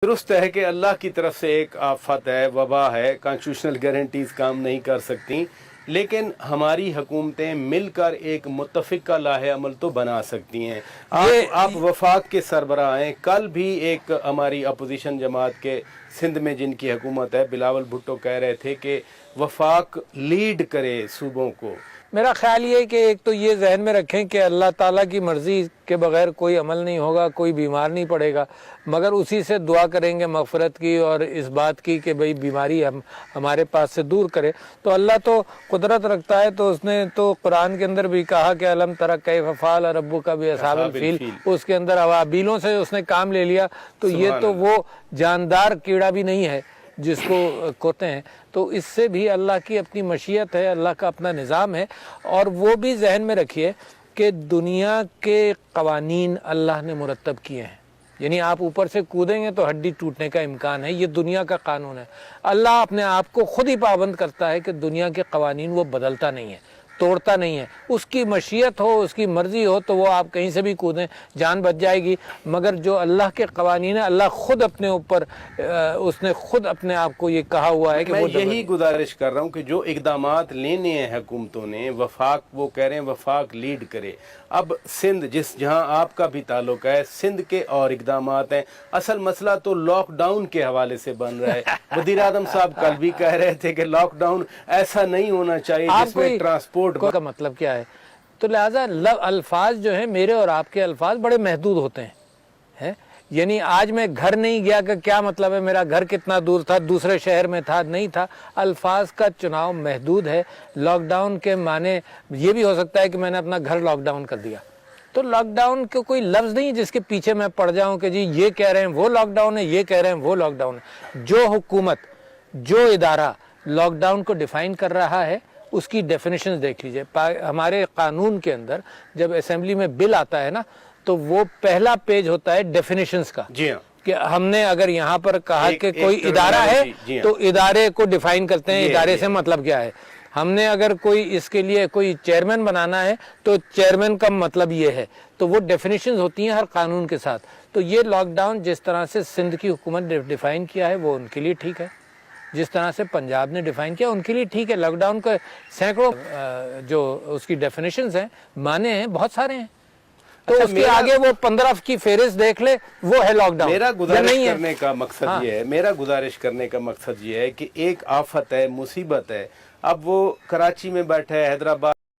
درست ہے کہ اللہ کی طرف سے ایک آفت ہے، وبا ہے، کانسٹیٹیوشنل گارنٹیز کام نہیں کر سکتی، لیکن ہماری حکومتیں مل کر ایک متفقہ لاہ عمل تو بنا سکتی ہیں۔ آپ وفاق کے سربراہ ہیں، کل بھی ایک ہماری اپوزیشن جماعت کے سندھ میں جن کی حکومت ہے، بلاول بھٹو کہہ رہے تھے کہ وفاق لیڈ کرے صوبوں کو۔ میرا خیال یہ ہے کہ ایک تو یہ ذہن میں رکھیں کہ اللہ تعالیٰ کی مرضی کے بغیر کوئی عمل نہیں ہوگا، کوئی بیمار نہیں پڑے گا، مگر اسی سے دعا کریں گے مغفرت کی اور اس بات کی کہ بھئی بیماری ہمارے پاس سے دور کرے۔ تو اللہ تو قدرت رکھتا ہے، تو اس نے تو قرآن کے اندر بھی کہا کہ الم تری کیف فعل ربک باصحاب الفیل، اس کے اندر ابابیلوں سے اس نے کام لے لیا۔ تو یہ تو وہ جاندار کیڑا بھی نہیں ہے جس کو کہتے ہیں، تو اس سے بھی اللہ کی اپنی مشیت ہے، اللہ کا اپنا نظام ہے۔ اور وہ بھی ذہن میں رکھیے کہ دنیا کے قوانین اللہ نے مرتب کیے ہیں، یعنی آپ اوپر سے کودیں گے تو ہڈی ٹوٹنے کا امکان ہے، یہ دنیا کا قانون ہے۔ اللہ اپنے آپ کو خود ہی پابند کرتا ہے کہ دنیا کے قوانین وہ بدلتا نہیں ہے، توڑتا نہیں ہے۔ اس کی مشیت ہو، اس کی مرضی ہو تو وہ آپ کہیں سے بھی کودیں، جان بچ جائے گی۔ مگر جو اللہ کے قوانین ہیں، اللہ خود اپنے اوپر اس نے خود اپنے آپ کو یہ کہا ہوا ہے کہ میں یہی گزارش کر رہا ہوں کہ جو اقدامات لینے ہیں حکومتوں نے، وفاق وہ کہہ رہے ہیں وفاق لیڈ کرے۔ اب سندھ جہاں آپ کا بھی تعلق ہے، سندھ کے اور اقدامات ہیں۔ اصل مسئلہ تو لاک ڈاؤن کے حوالے سے بن رہا ہے۔ وزیر اعظم صاحب کل بھی کہہ رہے تھے کہ لاک ڈاؤن ایسا نہیں ہونا چاہیے جس میں ٹرانسپورٹ کا مطلب کیا ہے۔ تو لہٰذا الفاظ جو ہیں میرے اور آپ کے الفاظ بڑے محدود ہوتے ہیں، یعنی آج میں گھر نہیں گیا کہ کیا مطلب ہے میرا گھر کتنا دور تھا، دوسرے شہر میں تھا نہیں تھا۔ الفاظ کا چناؤ محدود ہے۔ لاک ڈاؤن کے معنی یہ بھی ہو سکتا ہے کہ میں نے اپنا گھر لاک ڈاؤن کر دیا، تو لاک ڈاؤن کا کوئی لفظ نہیں جس کے پیچھے میں پڑ جاؤں کہ جی یہ کہہ رہے ہیں وہ لاک ڈاؤن ہے، یہ کہہ رہے ہیں وہ لاک ڈاؤن ہے۔ جو حکومت، جو ادارہ لاک ڈاؤن کو ڈیفائن کر رہا ہے اس کی ڈیفینیشنز دیکھ لیجئے۔ ہمارے قانون کے اندر جب اسمبلی میں بل آتا ہے نا تو وہ پہلا پیج ہوتا ہے ڈیفینیشنز کا، جی ہاں، کہ ہم نے اگر یہاں پر کہا کہ کوئی ادارہ ہے تو ادارے کو ڈیفائن کرتے ہیں، ادارے سے مطلب کیا ہے۔ ہم نے اگر کوئی اس کے لیے کوئی چیئرمین بنانا ہے تو چیئرمین کا مطلب یہ ہے، تو وہ ڈیفینیشنز ہوتی ہیں ہر قانون کے ساتھ۔ تو یہ لاک ڈاؤن جس طرح سے سندھ کی حکومت نے ڈیفائن کیا ہے وہ ان کے لیے ٹھیک ہے، جس طرح سے پنجاب نے ڈیفائن کیا ان کے لیے ٹھیک ہے۔ لاک ڈاؤن کے سینکڑوں جو اس کی ڈیفینیشنز ہیں، معنی ہیں، بہت سارے ہیں، تو اس کے آگے وہ 15 کی فہرست دیکھ لے، وہ ہے لاک ڈاؤن۔ میرا گزارش کرنے کا مقصد یہ ہے، میرا گزارش کرنے کا مقصد یہ ہے کہ ایک آفت ہے، مصیبت ہے۔ اب وہ کراچی میں بیٹھا ہے، حیدرآباد